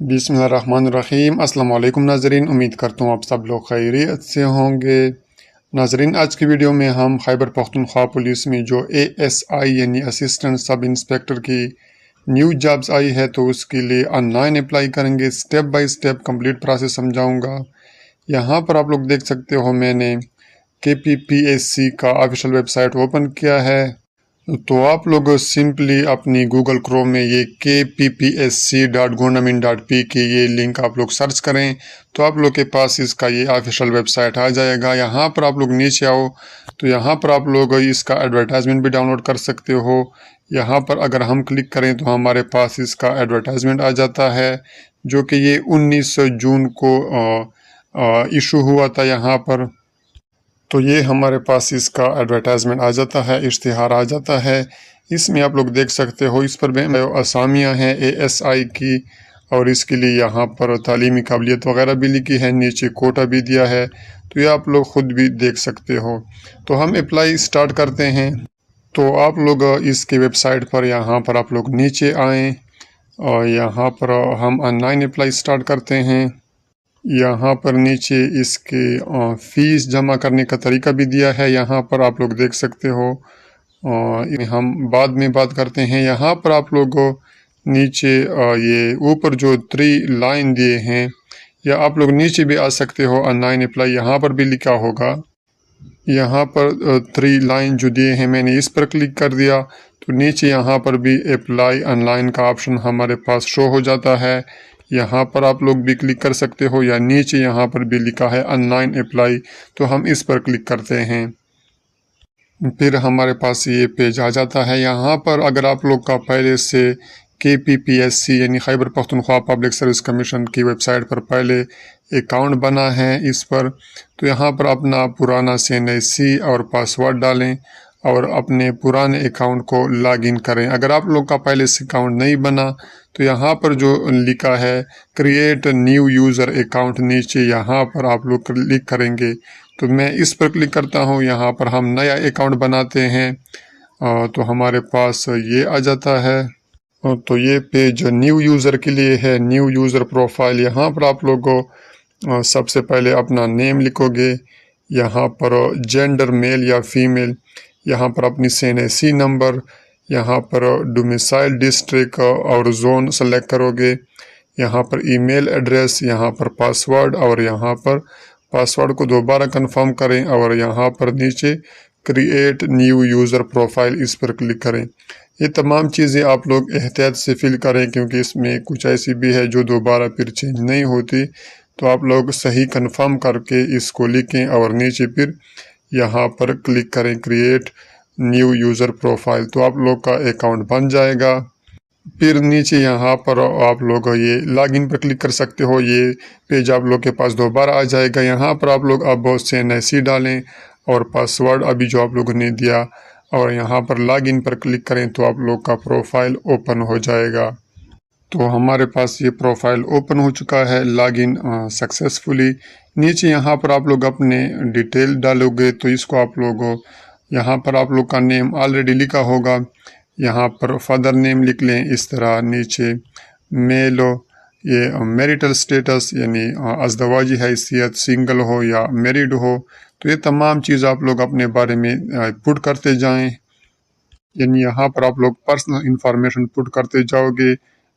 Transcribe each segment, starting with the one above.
बिस्मिल्लाहिर्रहमानिर्रहीम। अस्सलाम वालेकुम नाज़रीन, उम्मीद करता हूँ आप सब लोग खैरियत से होंगे। नाज़रीन, आज की वीडियो में हम खैबर पख्तूनख्वा पुलिस में जो ASI यानी असिस्टेंट सब इंस्पेक्टर की न्यू जॉब्स आई है तो उसके लिए ऑनलाइन अप्लाई करेंगे। Step by step complete process समझाऊंगा। यहाँ पर आप लोग देख सकते हो मैंने KPPSC का ऑफिशियल वेबसाइट ओपन किया है। तो आप लोग सिंपली अपनी गूगल क्रोम में ये kppsc.government.p की ये लिंक आप लोग सर्च करें तो आप लोग के पास इसका ये ऑफिशियल वेबसाइट आ जाएगा। यहाँ पर आप लोग नीचे आओ तो यहाँ पर आप लोग इसका एडवर्टाइजमेंट भी डाउनलोड कर सकते हो। यहाँ पर अगर हम क्लिक करें तो हमारे पास इसका एडवर्टाइजमेंट आ जाता है जो कि ये 19 जून को इशू हुआ था यहाँ पर। तो ये हमारे पास इसका एडवर्टाइजमेंट आ जाता है, इश्तिहार आ जाता है। इसमें आप लोग देख सकते हो इस पर असामियाँ हैं ASI की और इसके लिए यहाँ पर तालीमी काबिलियत वगैरह भी लिखी है, नीचे कोटा भी दिया है। तो ये आप लोग ख़ुद भी देख सकते हो। तो हम अप्लाई स्टार्ट करते हैं। तो आप लोग इसके वेबसाइट पर यहाँ पर आप लोग नीचे आएँ और यहाँ पर हम ऑनलाइन अप्लाई स्टार्ट करते हैं। यहाँ पर नीचे इसके फ़ीस जमा करने का तरीका भी दिया है, यहाँ पर आप लोग देख सकते हो। हम बाद में बात करते हैं। यहाँ पर आप लोग नीचे ये ऊपर जो 3 लाइन दिए हैं या आप लोग नीचे भी आ सकते हो। ऑनलाइन अप्लाई यहाँ पर भी लिखा होगा। यहाँ पर 3 लाइन जो दिए हैं मैंने इस पर क्लिक कर दिया तो नीचे यहाँ पर भी अप्लाई ऑनलाइन का ऑप्शन हमारे पास शो हो जाता है। यहाँ पर आप लोग भी क्लिक कर सकते हो या नीचे यहाँ पर भी लिखा है ऑनलाइन अप्लाई, तो हम इस पर क्लिक करते हैं। फिर हमारे पास ये पेज आ जाता है। यहाँ पर अगर आप लोग का पहले से KPPSC यानी Khyber Pakhtunkhwa public service commission की वेबसाइट पर पहले अकाउंट बना है इस पर, तो यहाँ पर अपना पुराना CNIC और पासवर्ड डालें और अपने पुराने अकाउंट को लॉगिन करें। अगर आप लोग का पहले से अकाउंट नहीं बना तो यहाँ पर जो लिखा है क्रिएट न्यू यूज़र अकाउंट, नीचे यहाँ पर आप लोग क्लिक करेंगे तो मैं इस पर क्लिक करता हूँ। यहाँ पर हम नया अकाउंट बनाते हैं तो हमारे पास ये आ जाता है। तो ये पेज न्यू यूज़र के लिए है, न्यू यूज़र प्रोफाइल। यहाँ पर आप लोग सबसे पहले अपना नेम लिखोगे, यहाँ पर जेंडर मेल या फीमेल, यहाँ पर अपनी CNIC नंबर, यहाँ पर डोमिसाइल डिस्ट्रिक्ट और जोन सेलेक्ट करोगे, यहाँ पर ईमेल एड्रेस, यहाँ पर पासवर्ड और यहाँ पर पासवर्ड को दोबारा कंफर्म करें और यहाँ पर नीचे क्रिएट न्यू यूज़र प्रोफाइल इस पर क्लिक करें। ये तमाम चीज़ें आप लोग एहतियात से फिल करें क्योंकि इसमें कुछ ऐसी भी है जो दोबारा फिर चेंज नहीं होती। तो आप लोग सही कंफर्म करके इसको लिखें और नीचे फिर यहाँ पर क्लिक करें क्रिएट न्यू यूज़र प्रोफाइल, तो आप लोग का अकाउंट बन जाएगा। फिर नीचे यहाँ पर आप लोग ये लॉगिन पर क्लिक कर सकते हो। ये पेज आप लोग के पास दोबारा आ जाएगा। यहाँ पर आप लोग अब CNIC डालें और पासवर्ड अभी जो आप लोगों ने दिया और यहाँ पर लॉगिन पर क्लिक करें तो आप लोग का प्रोफाइल ओपन हो जाएगा। तो हमारे पास ये प्रोफाइल ओपन हो चुका है, लॉगिन सक्सेसफुली। नीचे यहाँ पर आप लोग अपने डिटेल डालोगे तो इसको आप लोग यहाँ पर आप लोग का नेम ऑलरेडी लिखा होगा, यहाँ पर फादर नेम लिख लें इस तरह। नीचे मेल हो, ये मैरिटल स्टेटस यानी अज़दवाजी हैसियत, सिंगल हो या मैरिड हो, तो ये तमाम चीज़ आप लोग अपने बारे में पुट करते जाएं। यानी यहाँ पर आप लोग पर्सनल इंफॉर्मेशन पुट करते जाओगे।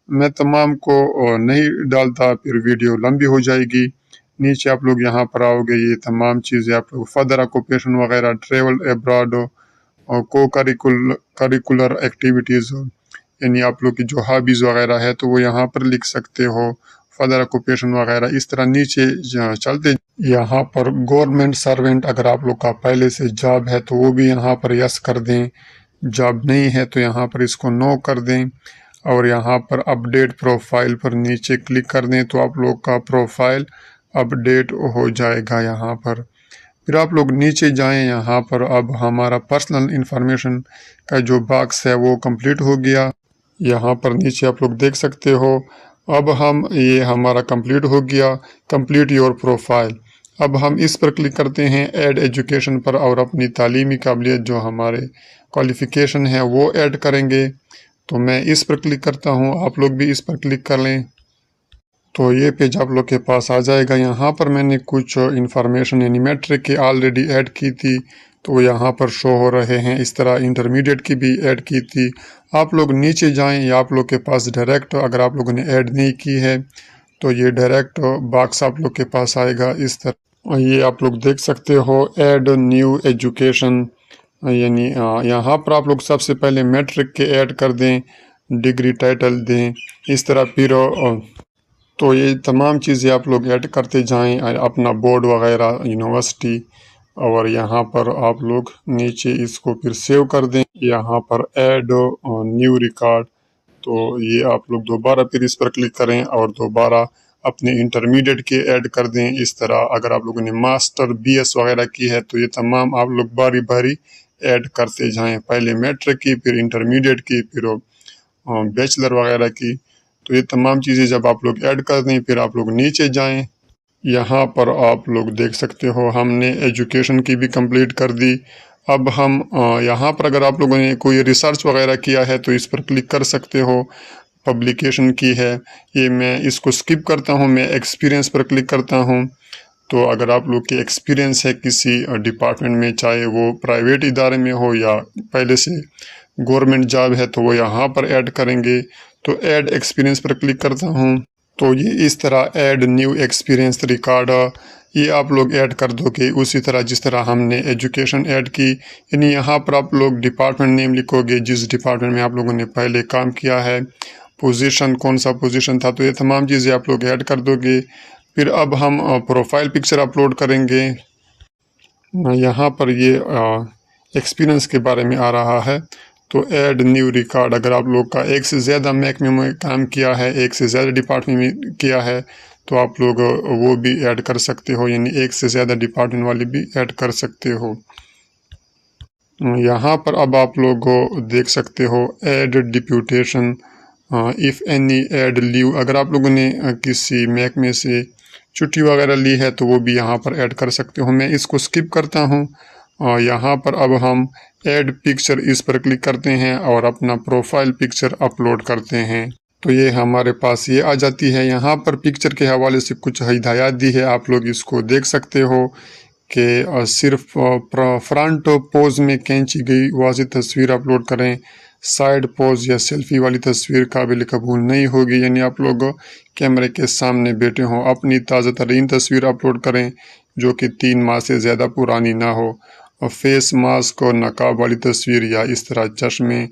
मैं तमाम को नहीं डालता, फिर वीडियो लंबी हो जाएगी। नीचे आप लोग यहाँ पर आओगे, ये तमाम चीज़ें आप लोग फर्दर ऑक्यूपेशन वगैरह, ट्रेवल अब्रॉड और को करिकुलर एक्टिविटीज़ हो, यानी आप लोग की जो हॉबीज़ वगैरह है तो वो यहाँ पर लिख सकते हो, फर्दर ऑक्यूपेशन वगैरह इस तरह नीचे चलते। यहाँ पर गवर्नमेंट सर्वेंट अगर आप लोग का पहले से जॉब है तो वो भी यहाँ पर यस कर दें, जॉब नहीं है तो यहाँ पर इसको नो कर दें और यहाँ पर अपडेट प्रोफाइल पर नीचे क्लिक कर दें तो आप लोग का प्रोफाइल अपडेट हो जाएगा। यहाँ पर फिर आप लोग नीचे जाएं, यहाँ पर अब हमारा पर्सनल इंफॉर्मेशन का जो बॉक्स है वो कंप्लीट हो गया। यहाँ पर नीचे आप लोग देख सकते हो। अब हम ये हमारा कंप्लीट हो गया, कंप्लीट योर प्रोफाइल। अब हम इस पर क्लिक करते हैं ऐड एजुकेशन पर और अपनी तालीमी काबिलियत जो हमारे क्वालिफ़िकेशन है वो ऐड करेंगे। तो मैं इस पर क्लिक करता हूँ, आप लोग भी इस पर क्लिक कर लें। तो ये पेज आप लोग के पास आ जाएगा। यहाँ पर मैंने कुछ इंफॉर्मेशन यानी मैट्रिक की ऑलरेडी ऐड की थी, तो यहाँ पर शो हो रहे हैं। इस तरह इंटरमीडिएट की भी ऐड की थी। आप लोग नीचे जाएं या आप लोग के पास डायरेक्ट अगर आप लोगों ने ऐड नहीं की है तो ये डायरेक्ट बॉक्स आप लोग के पास आएगा इस तरह। ये आप लोग देख सकते हो ऐड न्यू एजुकेशन, यानी यहाँ पर आप लोग सबसे पहले मैट्रिक के ऐड कर दें, डिग्री टाइटल दें इस तरह। फिर तो ये तमाम चीज़ें आप लोग ऐड करते जाएं, अपना बोर्ड वगैरह यूनिवर्सिटी, और यहाँ पर आप लोग नीचे इसको फिर सेव कर दें। यहाँ पर ऐड न्यू रिकॉर्ड, तो ये आप लोग दोबारा फिर इस पर क्लिक करें और दोबारा अपने इंटरमीडिएट के ऐड कर दें इस तरह। अगर आप लोगों ने मास्टर बीएस वगैरह की है तो ये तमाम आप लोग बारी बारी ऐड करते जाएं, पहले मैट्रिक की, फिर इंटरमीडिएट की, फिर बैचलर वगैरह की। तो ये तमाम चीज़ें जब आप लोग ऐड कर दें फिर आप लोग नीचे जाएं। यहाँ पर आप लोग देख सकते हो हमने एजुकेशन की भी कंप्लीट कर दी। अब हम यहाँ पर अगर आप लोगों ने कोई रिसर्च वगैरह किया है तो इस पर क्लिक कर सकते हो। पब्लिकेशन की है, ये मैं इसको स्किप करता हूँ, मैं एक्सपीरियंस पर क्लिक करता हूँ। तो अगर आप लोग के एक्सपीरियंस है किसी डिपार्टमेंट में, चाहे वो प्राइवेट इदारे में हो या पहले से गवर्नमेंट जॉब है, तो वो यहाँ पर ऐड करेंगे। तो ऐड एक्सपीरियंस पर क्लिक करता हूँ। तो ये इस तरह ऐड न्यू एक्सपीरियंस रिकॉर्ड ये आप लोग ऐड कर दोगे उसी तरह जिस तरह हमने एजुकेशन ऐड की। यानी यहाँ पर आप लोग डिपार्टमेंट नेम लिखोगे जिस डिपार्टमेंट में आप लोगों ने पहले काम किया है, पोजीशन कौन सा पोजीशन था, तो ये तमाम चीज़ें आप लोग ऐड कर दोगे। फिर अब हम प्रोफाइल पिक्चर अपलोड करेंगे। यहाँ पर ये एक्सपीरियंस के बारे में आ रहा है। तो ऐड न्यू रिकॉर्ड, अगर आप लोग का एक से ज़्यादा महकमे में काम किया है, एक से ज़्यादा डिपार्टमेंट में किया है, तो आप लोग वो भी ऐड कर सकते हो, यानी एक से ज़्यादा डिपार्टमेंट वाली भी ऐड कर सकते हो। यहाँ पर अब आप लोग देख सकते हो add deputation if any add leave, अगर आप लोगों ने किसी महकमे से छुट्टी वगैरह ली है तो वो भी यहाँ पर ऐड कर सकते हो। मैं इसको स्किप करता हूँ। यहाँ पर अब हम ऐड पिक्चर इस पर क्लिक करते हैं और अपना प्रोफाइल पिक्चर अपलोड करते हैं। तो ये हमारे पास ये आ जाती है। यहाँ पर पिक्चर के हवाले से कुछ हिदायत दी है, आप लोग इसको देख सकते हो कि सिर्फ फ्रंट पोज में खींची गई वाज़ेह तस्वीर अपलोड करें, साइड पोज या सेल्फी वाली तस्वीर काबिल कबूल नहीं होगी। यानी आप लोग कैमरे के सामने बैठे हों, अपनी ताज़ा तरीन तस्वीर अपलोड करें जो कि 3 माह से ज़्यादा पुरानी ना हो, और फेस मास्क और नकाब वाली तस्वीर या इस तरह चश्मे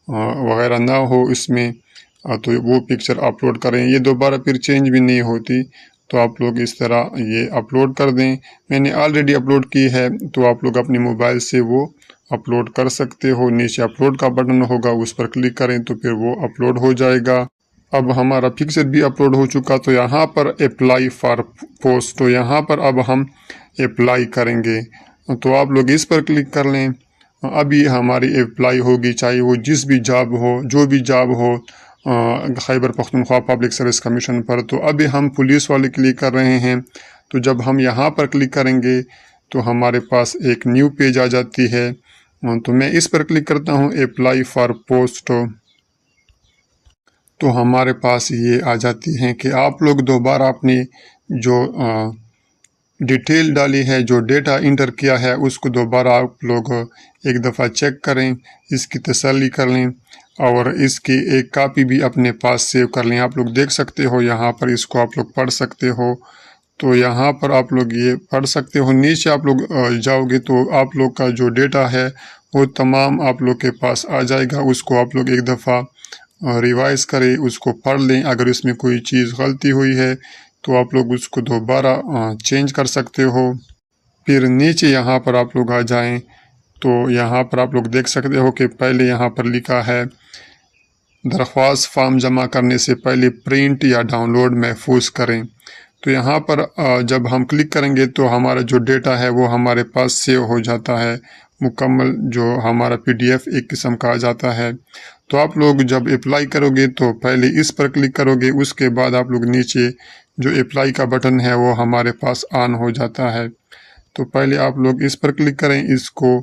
वगैरह ना हो इसमें, तो वो पिक्चर अपलोड करें। ये दोबारा फिर चेंज भी नहीं होती, तो आप लोग इस तरह ये अपलोड कर दें। मैंने ऑलरेडी अपलोड की है तो आप लोग अपने मोबाइल से वो अपलोड कर सकते हो। नीचे अपलोड का बटन होगा, उस पर क्लिक करें तो फिर वो अपलोड हो जाएगा। अब हमारा पिक्चर भी अपलोड हो चुका, तो यहाँ पर अप्लाई फॉर पोस्ट, तो यहाँ पर अब हम अप्लाई करेंगे। तो आप लोग इस पर क्लिक कर लें, अभी हमारी अप्लाई होगी, चाहे वो जिस भी जॉब हो, जो भी जॉब हो Khyber Pakhtunkhwa public service commission पर। तो अभी हम पुलिस वाले क्लिक कर रहे हैं। तो जब हम यहाँ पर क्लिक करेंगे तो हमारे पास एक न्यू पेज आ जाती है। तो मैं इस पर क्लिक करता हूँ अप्लाई फॉर पोस्ट, तो हमारे पास ये आ जाती हैं कि आप लोग दोबारा अपनी जो डिटेल डाली है, जो डेटा इंटर किया है, उसको दोबारा आप लोग एक दफ़ा चेक करें, इसकी तसल्ली कर लें और इसकी एक कॉपी भी अपने पास सेव कर लें। आप लोग देख सकते हो यहाँ पर, इसको आप लोग पढ़ सकते हो। तो यहाँ पर आप लोग ये पढ़ सकते हो। नीचे आप लोग जाओगे तो आप लोग का जो डेटा है वो तमाम आप लोग के पास आ जाएगा। उसको आप लोग एक दफ़ा रिवाइज करें, उसको पढ़ लें। अगर इसमें कोई चीज़ गलती हुई है तो आप लोग उसको दोबारा चेंज कर सकते हो। फिर नीचे यहाँ पर आप लोग आ जाएं तो यहाँ पर आप लोग देख सकते हो कि पहले यहाँ पर लिखा है दरख्वास्त फॉर्म जमा करने से पहले प्रिंट या डाउनलोड महफूज करें। तो यहाँ पर जब हम क्लिक करेंगे तो हमारा जो डेटा है वो हमारे पास सेव हो जाता है, मुकम्मल जो हमारा PDF एक किस्म का आ जाता है। तो आप लोग जब अप्लाई करोगे तो पहले इस पर क्लिक करोगे, उसके बाद आप लोग नीचे जो अप्लाई का बटन है वो हमारे पास ऑन हो जाता है। तो पहले आप लोग इस पर क्लिक करें, इसको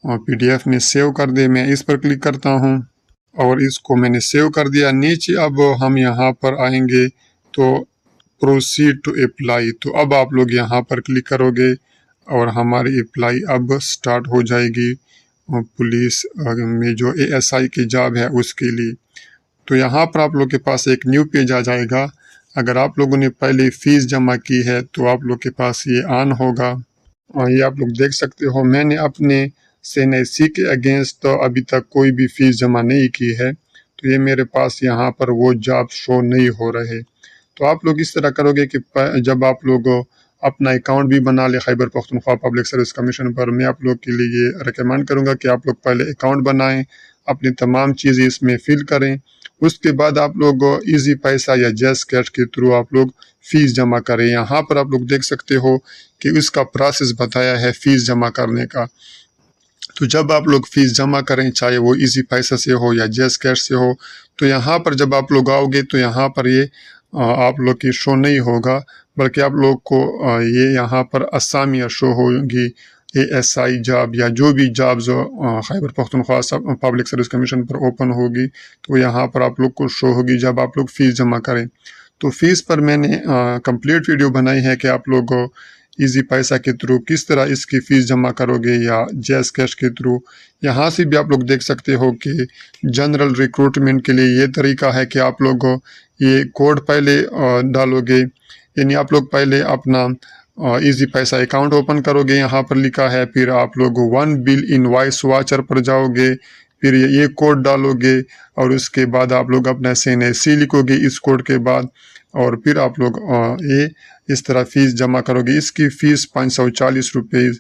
PDF में सेव कर दे। मैं इस पर क्लिक करता हूँ और इसको मैंने सेव कर दिया। नीचे अब हम यहाँ पर आएंगे तो प्रोसीड टू अप्लाई। तो अब आप लोग यहाँ पर क्लिक करोगे और हमारी अप्लाई अब स्टार्ट हो जाएगी पुलिस में जो ASI की जॉब है उसके लिए। तो यहाँ पर आप लोग के पास एक न्यू पेज आ जाएगा। अगर आप लोगों ने पहले फीस जमा की है तो आप लोग के पास ये ऑन होगा और ये आप लोग देख सकते हो मैंने अपने CNSC के अगेंस्ट तो अभी तक कोई भी फीस जमा नहीं की है, तो ये मेरे पास यहाँ पर वो जॉब शो नहीं हो रहे। तो आप लोग इस तरह करोगे कि जब आप लोग अपना अकाउंट भी बना ले Khyber Pakhtunkhwa public service commission पर, मैं आप लोग के लिए ये रिकमेंड करूँगा कि आप लोग पहले अकाउंट बनाएं, अपनी तमाम चीज़ें इसमें फिल करें, उसके बाद आप लोग इजी पैसा या जैस कैश के थ्रू आप लोग फीस जमा करें। यहाँ पर आप लोग देख सकते हो कि इसका प्रोसेस बताया है फीस जमा करने का। तो जब आप लोग फीस जमा करें, चाहे वो इजी पैसा से हो या जैस कैश से हो, तो यहाँ पर जब आप लोग आओगे तो यहाँ पर ये आप लोग की शो नहीं होगा, बल्कि आप लोग को ये यहाँ पर असामियाँ शो होगी। ASI जॉब या जो भी jobs Khyber Pakhtunkhwa public service commission पर ओपन होगी तो यहाँ पर आप लोग को शो होगी जब आप लोग फीस जमा करें। तो फीस पर मैंने कंप्लीट वीडियो बनाई है कि आप लोग इजी पैसा के थ्रू किस तरह इसकी फ़ीस जमा करोगे या जैस कैश के थ्रू। यहाँ से भी आप लोग देख सकते हो कि जनरल रिक्रूटमेंट के लिए ये तरीका है कि आप लोग ये कोड पहले डालोगे, यानी आप लोग पहले अपना इजी पैसा अकाउंट ओपन करोगे, यहाँ पर लिखा है, फिर आप लोग वन बिल इनवॉइस वाचर पर जाओगे, फिर ये कोड डालोगे और उसके बाद आप लोग अपना CNSC लिखोगे इस कोड के बाद, और फिर आप लोग ये इस तरह फ़ीस जमा करोगे। इसकी फ़ीस 540 रुपये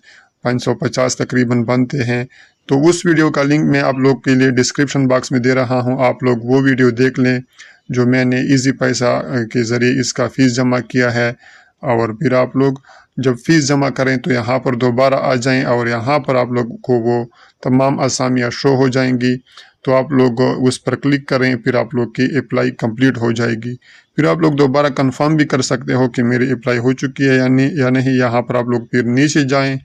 550 तकरीबन बनते हैं। तो उस वीडियो का लिंक मैं आप लोग के लिए डिस्क्रिप्शन बॉक्स में दे रहा हूं, आप लोग वो वीडियो देख लें जो मैंने इजी पैसा के ज़रिए इसका फ़ीस जमा किया है। और फिर आप लोग जब फ़ीस जमा करें तो यहाँ पर दोबारा आ जाएं और यहाँ पर आप लोग को वो तमाम असामियाँ शो हो जाएंगी। तो आप लोग उस पर क्लिक करें, फिर आप लोग की अप्लाई कंप्लीट हो जाएगी। फिर आप लोग दोबारा कंफर्म भी कर सकते हो कि मेरी अप्लाई हो चुकी है या नहीं। यहाँ पर आप लोग फिर नीचे जाएं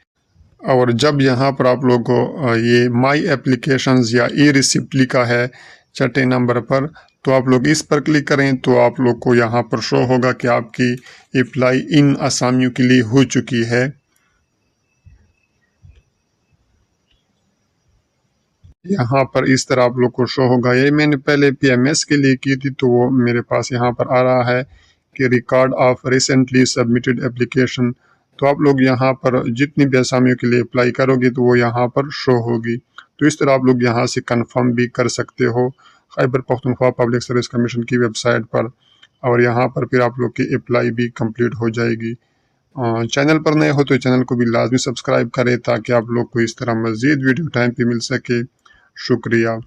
और जब यहाँ पर आप लोग को ये माई एप्लीकेशंस या ई रिसिप्ट लिखा है छठे नंबर पर, तो आप लोग इस पर क्लिक करें तो आप लोग को यहाँ पर शो होगा कि आपकी अप्लाई इन असामियों के लिए हो चुकी है। यहाँ पर इस तरह आप लोग को शो होगा। ये मैंने पहले PMS के लिए की थी तो वो मेरे पास यहाँ पर आ रहा है कि record of recently submitted application. तो आप लोग यहाँ पर जितनी भी असामियों के लिए अप्लाई करोगे तो वो यहाँ पर शो होगी। तो इस तरह आप लोग यहाँ से कंफर्म भी कर सकते हो Khyber Pakhtunkhwa public service commission की वेबसाइट पर, और यहाँ पर फिर आप लोग की अप्लाई भी कंप्लीट हो जाएगी। चैनल पर नए हो तो चैनल को भी लाजमी सब्सक्राइब करें ताकि आप लोग को इस तरह मज़ीद वीडियो टाइम पे मिल सके। शुक्रिया।